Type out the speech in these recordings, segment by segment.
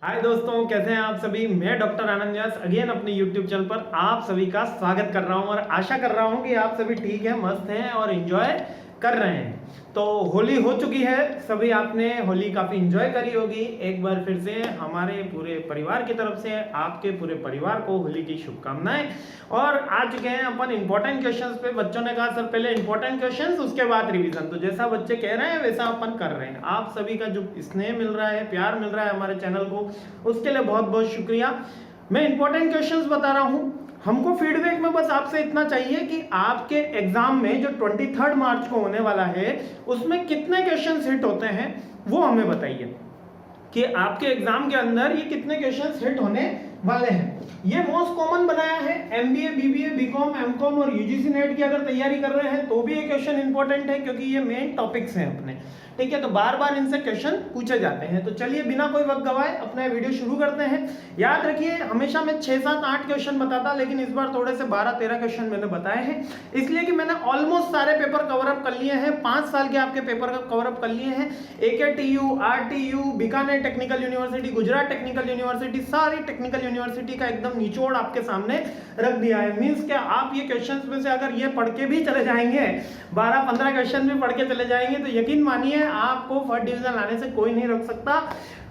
हाय दोस्तों, कैसे हैं आप सभी। मैं डॉक्टर आनंद व्यास अगेन अपने यूट्यूब चैनल पर आप सभी का स्वागत कर रहा हूं और आशा कर रहा हूं कि आप सभी ठीक हैं, मस्त हैं और एंजॉय कर रहे हैं। तो होली हो चुकी है, सभी आपने होली काफ़ी एंजॉय करी होगी। एक बार फिर से हमारे पूरे परिवार की तरफ से आपके पूरे परिवार को होली की शुभकामनाएं। और आ चुके हैं अपन इंपॉर्टेंट क्वेश्चंस पे। बच्चों ने कहा सर पहले इंपॉर्टेंट क्वेश्चंस उसके बाद रिवीजन, तो जैसा बच्चे कह रहे हैं वैसा अपन कर रहे हैं। आप सभी का जो स्नेह मिल रहा है, प्यार मिल रहा है हमारे चैनल को, उसके लिए बहुत बहुत शुक्रिया। मैं इंपॉर्टेंट क्वेश्चंस बता रहा हूँ। हमको फीडबैक में बस आपसे इतना चाहिए कि आपके एग्जाम में जो 23 मार्च को होने वाला है उसमें कितने क्वेश्चंस हिट होते हैं वो हमें बताइए कि आपके एग्जाम के अंदर ये कितने क्वेश्चंस हिट होने वाले हैं। ये मोस्ट कॉमन बनाया है। एमबीए, बीबीए, बीकॉम, एमकॉम और यूजीसी नेट की अगर तैयारी कर रहे हैं तो भी ये क्वेश्चन इंपॉर्टेंट है क्योंकि ये मेन टॉपिक्स हैं अपने, ठीक है। तो बार बार इनसे क्वेश्चन पूछे जाते हैं। तो चलिए बिना कोई वक्त गवाए अपना वीडियो शुरू करते हैं। याद रखिए हमेशा मैं 6, 7, 8 क्वेश्चन बताता, लेकिन इस बार थोड़े से 12, 13 क्वेश्चन मैंने बताए हैं, इसलिए कि मैंने ऑलमोस्ट सारे पेपर कवर अप कर लिए हैं। 5 साल के आपके पेपर कवर अप कर लिए हैं। AKTU, RTU, Bikaner technical university, Gujarat technical university, सारी टेक्निकल यूनिवर्सिटी का एकदम निचोड़ आपके सामने रख दिया है। मींस क्या आप ये क्वेश्चंस में से अगर ये पढ़ के भी चले जाएंगे, 12-15 क्वेश्चन भी पढ़ के चले जाएंगे, तो यकीन मानिए आपको फर्स्ट डिवीजन लाने से कोई नहीं रोक सकता।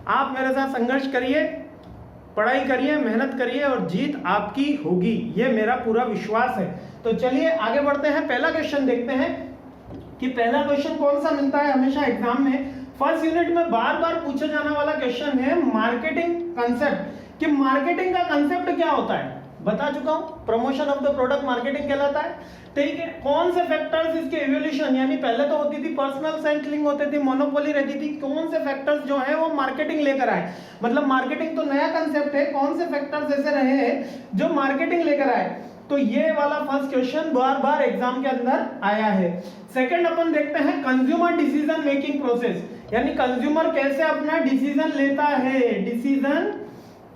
आप मेरे साथ संघर्ष करिए, पढ़ाई करिए, मेहनत करिए और जीत आपकी होगी, ये मेरा पूरा विश्वास है। तो चलिए आगे बढ़ते हैं। पहला क्वेश्चन देखते हैं कि पहला क्वेश्चन कौन सा मिलता है हमेशा एग्जाम में। फर्स्ट यूनिट में बार बार पूछा जाने वाला क्वेश्चन है मार्केटिंग कंसेप्ट, कि मार्केटिंग का कंसेप्ट क्या होता है। बता चुका हूं, promotion of the product marketing कहलाता है, ठीक है। कौन से फैक्टर्स इसके इवोल्यूशन, यानी पहले तो होती थी पर्सनल सेंटरिंग होती थी, मोनोपोली रहती थी, कौन से फैक्टर्स जो है वो मार्केटिंग लेकर आए। मतलब मार्केटिंग तो नया कंसेप्ट है, कौन से फैक्टर्स ऐसे रहे हैं जो मार्केटिंग लेकर आए। तो ये वाला फर्स्ट क्वेश्चन बार बार एग्जाम के अंदर आया है। सेकंड अपन देखते हैं कंज्यूमर डिसीजन मेकिंग प्रोसेस, यानी कंज्यूमर कैसे अपना डिसीजन लेता है, डिसीजन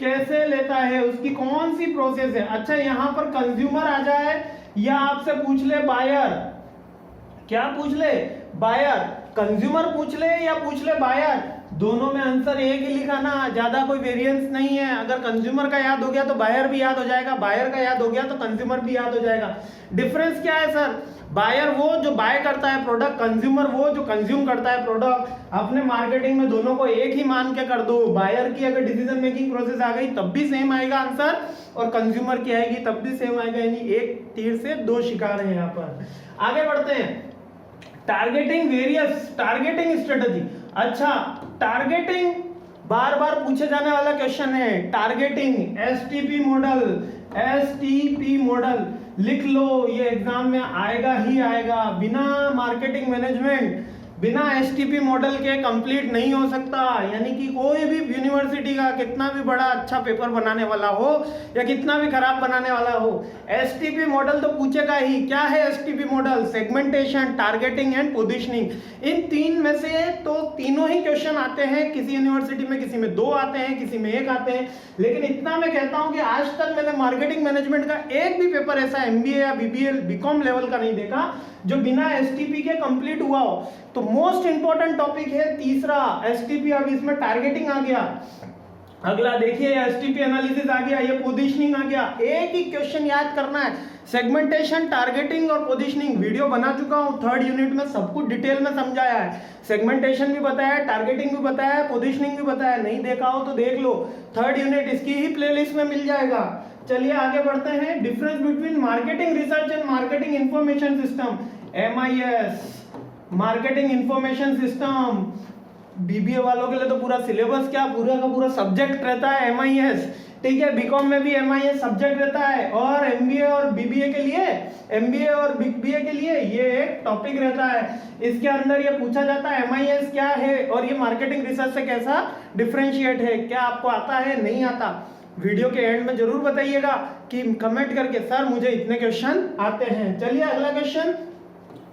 कैसे लेता है, उसकी कौन सी प्रोसेस है। अच्छा, यहां पर कंज्यूमर आ जाए या आपसे पूछ ले बायर, क्या पूछ ले, बायर। कंज्यूमर पूछ ले या पूछ ले बायर, दोनों में आंसर एक ही लिखाना, ज्यादा कोई वेरिएंस नहीं है। अगर कंज्यूमर का याद हो गया तो बायर भी याद हो जाएगा, बायर का याद हो गया तो कंज्यूमर भी याद हो जाएगा। डिफरेंस क्या है सर, बायर वो जो बाय करता है प्रोडक्ट, कंज्यूमर वो जो कंज्यूम करता है प्रोडक्ट। अपने मार्केटिंग में दोनों को एक ही मान के कर दो। बायर की अगर डिसीजन मेकिंग प्रोसेस आ गई तब भी सेम आएगा आंसर, और कंज्यूमर की आएगी तब भी सेम आएगा, यानी एक तीर से दो शिकार है यहाँ पर। आगे बढ़ते हैं। Targeting various targeting strategy. अच्छा, टारगेटिंग बार बार पूछे जाने वाला क्वेश्चन है। Targeting STP model, STP model लिख लो, ये एग्जाम में आएगा ही आएगा। बिना मार्केटिंग मैनेजमेंट, बिना STP मॉडल के कंप्लीट नहीं हो सकता। यानी कि कोई भी यूनिवर्सिटी का कितना भी बड़ा अच्छा पेपर बनाने वाला हो या कितना भी खराब बनाने वाला हो, STP मॉडल तो पूछेगा ही। क्या है STP model, segmentation, targeting and positioning. इन तीन में से तो तीनों ही क्वेश्चन आते हैं किसी यूनिवर्सिटी में, किसी में 2 आते हैं, किसी में 1 आते हैं। लेकिन इतना मैं कहता हूं कि आज तक मैंने मार्केटिंग मैनेजमेंट का एक भी पेपर ऐसा MBA या BBA, BCom लेवल का नहीं देखा जो बिना STP के कंप्लीट हुआ हो। तो मोस्ट इंपॉर्टेंट टॉपिक है तीसरा STP। अब इसमें टारगेटिंग आ गया, अगला देखिए STP एनालिसिस आ गया, ये पोजीशनिंग आ गया। एक ही क्वेश्चन याद करना है, सेगमेंटेशन, टारगेटिंग और पोजीशनिंग। वीडियो बना चुका हूं, 3rd यूनिट में सब कुछ डिटेल में समझाया है। सेगमेंटेशन भी बताया है, टारगेटिंग भी बताया है, पोजीशनिंग भी बताया है। नहीं देखा हो तो देख लो, 3rd यूनिट इसकी ही प्लेलिस्ट में मिल जाएगा। चलिए आगे बढ़ते हैं। Difference between marketing research and marketing information system, MIS, marketing information system. BBA वालों के लिए तो पूरा सिलेबस क्या, पूरा का पूरा सब्जेक्ट रहता है MIS, ठीक है। बीकॉम में भी MIS सब्जेक्ट रहता है, और MBA और BBA के लिए, MBA और BBA के लिए ये एक टॉपिक रहता है। इसके अंदर ये पूछा जाता है MIS क्या है और ये मार्केटिंग रिसर्च से कैसा डिफरेंशिएट है। क्या आपको आता है, नहीं आता, वीडियो के एंड में जरूर बताइएगा कि कमेंट करके सर मुझे इतने क्वेश्चन आते हैं। चलिए अगला क्वेश्चन,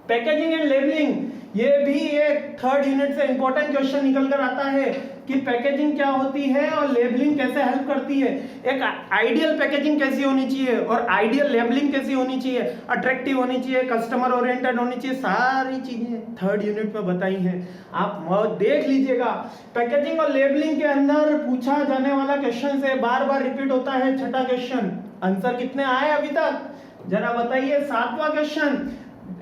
पैकेजिंग एंड लेबलिंग। ये भी एक 3rd यूनिट से इंपॉर्टेंट क्वेश्चन निकल कर आता है कि पैकेजिंग क्या होती है और लेबलिंग कैसे हेल्प करती है, एक आइडियल पैकेजिंग कैसी होनी चाहिए और आइडियल लेबलिंग कैसी होनी चाहिए, अट्रैक्टिव होनी चाहिए, कस्टमर ओरिएंटेड होनी चाहिए, सारी चीजें थर्ड यूनिट में बताई हैं। आप देख लीजिएगा। पैकेजिंग और लेबलिंग के अंदर पूछा जाने वाला क्वेश्चन से बार बार रिपीट होता है। छठा क्वेश्चन, आंसर कितने आए अभी तक जरा बताइए। सातवां question,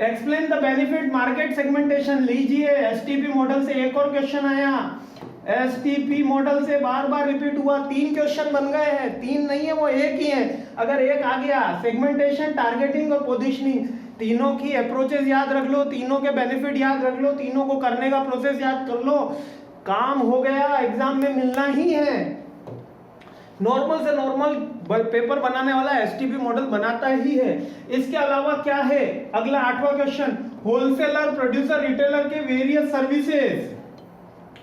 explain the benefit market segmentation. लीजिए, एसटीपी मॉडल से एक और क्वेश्चन आया। एसटीपी मॉडल से बार बार रिपीट हुआ, 3 क्वेश्चन बन गए हैं। 3 नहीं है, वो एक ही है। अगर एक आ गया, सेगमेंटेशन, टारगेटिंग और पोजीशनिंग, तीनों की अप्रोचेस याद रख लो, तीनों के बेनिफिट याद रख लो, तीनों को करने का प्रोसेस याद कर लो, काम हो गया। एग्जाम में मिलना ही है। नॉर्मल से नॉर्मल पेपर बनाने वाला एसटीपी मॉडल बनाता ही है। इसके अलावा क्या है, अगला 8वां क्वेश्चन, होलसेलर, प्रोड्यूसर, रिटेलर के वेरियस सर्विसेज।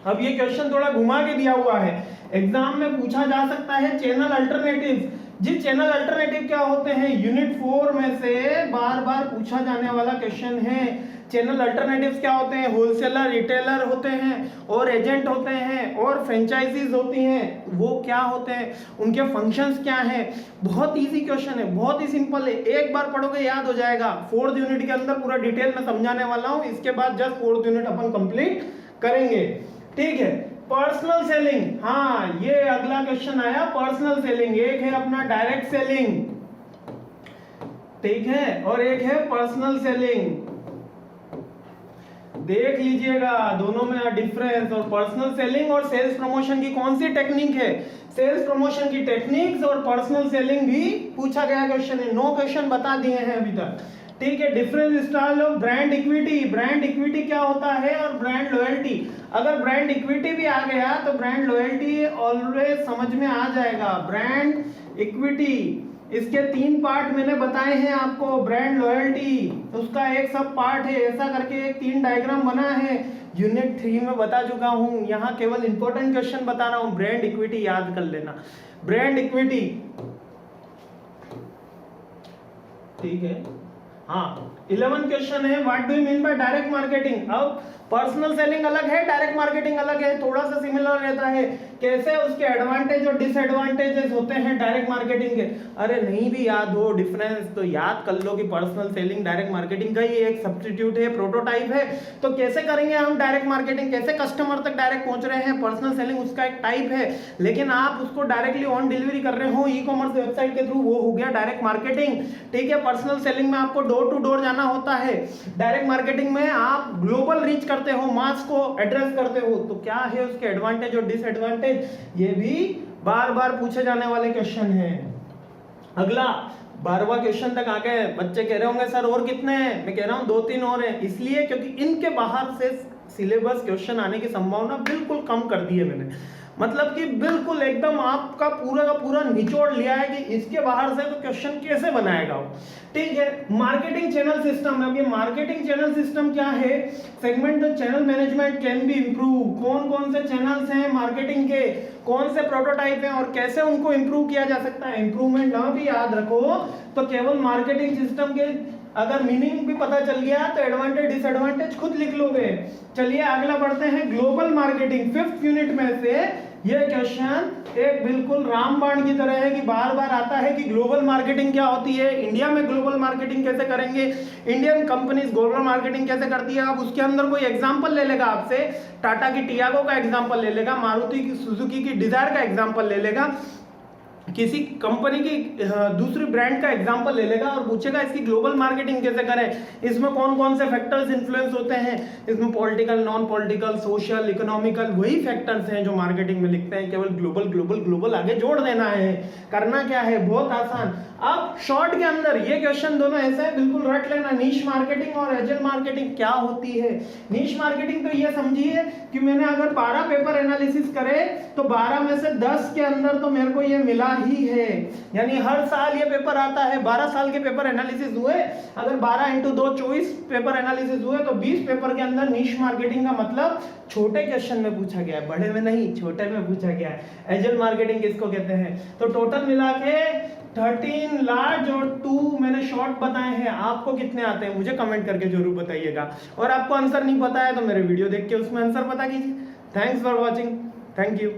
अब ये क्वेश्चन थोड़ा घुमा के दिया हुआ है, एग्जाम में पूछा जा सकता है। चैनल अल्टरनेटिव, जी चैनल अल्टरनेटिव क्या होते हैं, यूनिट 4 में से बार बार पूछा जाने वाला क्वेश्चन है। चैनल अल्टरनेटिव्स क्या होते हैं, होलसेलर, रिटेलर होते हैं और एजेंट होते हैं और फ्रेंचाइजीज होती हैं। वो क्या होते हैं, उनके फंक्शंस क्या हैं। बहुत इजी क्वेश्चन है, बहुत ही सिंपल है, एक बार पढ़ोगे याद हो जाएगा। 4th यूनिट के अंदर पूरा डिटेल में समझाने वाला हूं, इसके बाद जस्ट 4th यूनिट अपन कंप्लीट करेंगे, ठीक है। पर्सनल सेलिंग, हाँ ये अगला क्वेश्चन आया। पर्सनल सेलिंग, एक है अपना डायरेक्ट सेलिंग, ठीक है, और एक है पर्सनल सेलिंग। देख लीजिएगा दोनों में डिफरेंस। और पर्सनल सेलिंग और सेल्स प्रमोशन की कौन सी टेक्निक है, सेल्स प्रमोशन की टेक्निक्स और पर्सनल सेलिंग भी पूछा गया क्वेश्चन है। 9 क्वेश्चन बता दिए हैं अभी तक, ठीक है। Difference style of brand equity, brand equity क्या होता है और ब्रांड लॉयल्टी। अगर ब्रांड इक्विटी भी आ गया तो ब्रांड लॉयल्टी ऑलवेज समझ में आ जाएगा। ब्रांड इक्विटी, इसके 3 पार्ट मैंने बताए हैं आपको। ब्रांड लॉयल्टी उसका एक सब पार्ट है, ऐसा करके एक 3 डायग्राम बना है, यूनिट 3 में बता चुका हूं। यहाँ केवल इंपॉर्टेंट क्वेश्चन बता रहा हूं। ब्रांड इक्विटी याद कर लेना, ब्रांड इक्विटी, ठीक है। हाँ 11 क्वेश्चन है, what do you mean by direct marketing. अब पर्सनल सेलिंग अलग है, डायरेक्ट मार्केटिंग अलग है, थोड़ा सा सिमिलर रहता है। कैसे उसके एडवांटेज और डिसएडवांटेजेस होते हैं डायरेक्ट मार्केटिंग के। अरे नहीं भी याद हो डिफरेंस तो याद कर लो कि पर्सनल सेलिंग डायरेक्ट मार्केटिंग का ही एक सब्स्टिट्यूट है, प्रोटोटाइप है। तो कैसे करेंगे हम डायरेक्ट मार्केटिंग, कैसे कस्टमर तक डायरेक्ट पहुंच रहे हैं, पर्सनल सेलिंग उसका एक टाइप है। लेकिन आप उसको डायरेक्टली ऑन डिलीवरी कर रहे हो ई कॉमर्स वेबसाइट के थ्रू, वो हो गया डायरेक्ट मार्केटिंग, ठीक है। पर्सनल सेलिंग में आपको डोर टू डोर जाना होता है। डायरेक्ट मार्केटिंग में आप ग्लोबल रीच करते हो, मास को एड्रेस करते हो। तो क्या है उसके एडवांटेज और डिसएडवांटेज, ये भी बार बार पूछे जाने वाले क्वेश्चन हैं। अगला 12वां क्वेश्चन तक आ गए। बच्चे कह रहे होंगे सर और कितने हैं, मैं कह रहा हूं 2-3 और हैं, इसलिए क्योंकि इनके बाहर से सिलेबस क्वेश्चन आने की संभावना बिल्कुल कम कर दी है मैंने। मतलब कि बिल्कुल एकदम आपका पूरा का पूरा निचोड़ लिया है कि इसके बाहर से तो क्वेश्चन कैसे बनाएगा वो, ठीक है। मार्केटिंग चैनल सिस्टम, अब ये मार्केटिंग चैनल सिस्टम क्या है, segment the channel management can be improve. कौन कौन से चैनल्स हैं मार्केटिंग के, कौन से प्रोटोटाइप हैं और कैसे उनको इंप्रूव किया जा सकता है। इंप्रूवमेंट ना भी याद रखो तो केवल मार्केटिंग सिस्टम के अगर मीनिंग भी पता चल गया तो एडवांटेज डिसएडवांटेज खुद लिख लोगे। चलिए अगला बढ़ते हैं, ग्लोबल मार्केटिंग। 5th यूनिट में से ये क्वेश्चन एक बिल्कुल रामबाण की तरह है कि बार बार आता है कि ग्लोबल मार्केटिंग क्या होती है, इंडिया में ग्लोबल मार्केटिंग कैसे करेंगे, इंडियन कंपनीज ग्लोबल मार्केटिंग कैसे करती है। अब उसके अंदर कोई एग्जांपल ले लेगा आपसे, टाटा की टियागो का एग्जांपल ले लेगा, मारुति की सुजुकी की डिजायर का एग्जांपल ले लेगा, किसी कंपनी की दूसरी ब्रांड का एग्जांपल ले लेगा और पूछेगा इसकी ग्लोबल मार्केटिंग कैसे करें, इसमें कौन कौन से फैक्टर्स इन्फ्लुएंस होते हैं, इसमें political, non political, social, economical, वही फैक्टर्स हैं जो मार्केटिंग में लिखते हैं। केवल ग्लोबल ग्लोबल ग्लोबल आगे जोड़ देना है। करना क्या है, बहुत आसान। अब शॉर्ट के अंदर ये क्वेश्चन दोनों ऐसे है, बिल्कुल रट लेना। नीश मार्केटिंग और एजेंट मार्केटिंग क्या होती है। नीश मार्केटिंग तो ये समझिए कि मैंने अगर 12 पेपर एनालिसिस करे तो 12 में से 10 के अंदर तो मेरे को ये मिला ही है, यानी हर साल ये पेपर आता है। 12 साल के पेपर एनालिसिस हुए, अगर 12 × 2 24 पेपर एनालिसिस हुए तो 20 पेपर के अंदर नीश मार्केटिंग का मतलब छोटे क्वेश्चन में पूछा गया है, बड़े में नहीं, छोटे में पूछा गया है। एजेंट मार्केटिंग किसको कहते हैं। तो टोटल मिला के 13 लार्ज और 2 मैंने शॉर्ट बताए हैं। आपको कितने आते हैं मुझे कमेंट करके जरूर बताइएगा, और आपको आंसर नहीं पता है तो मेरे वीडियो देख के उसमें आंसर पता कीजिए। Thanks for watching. Thank you.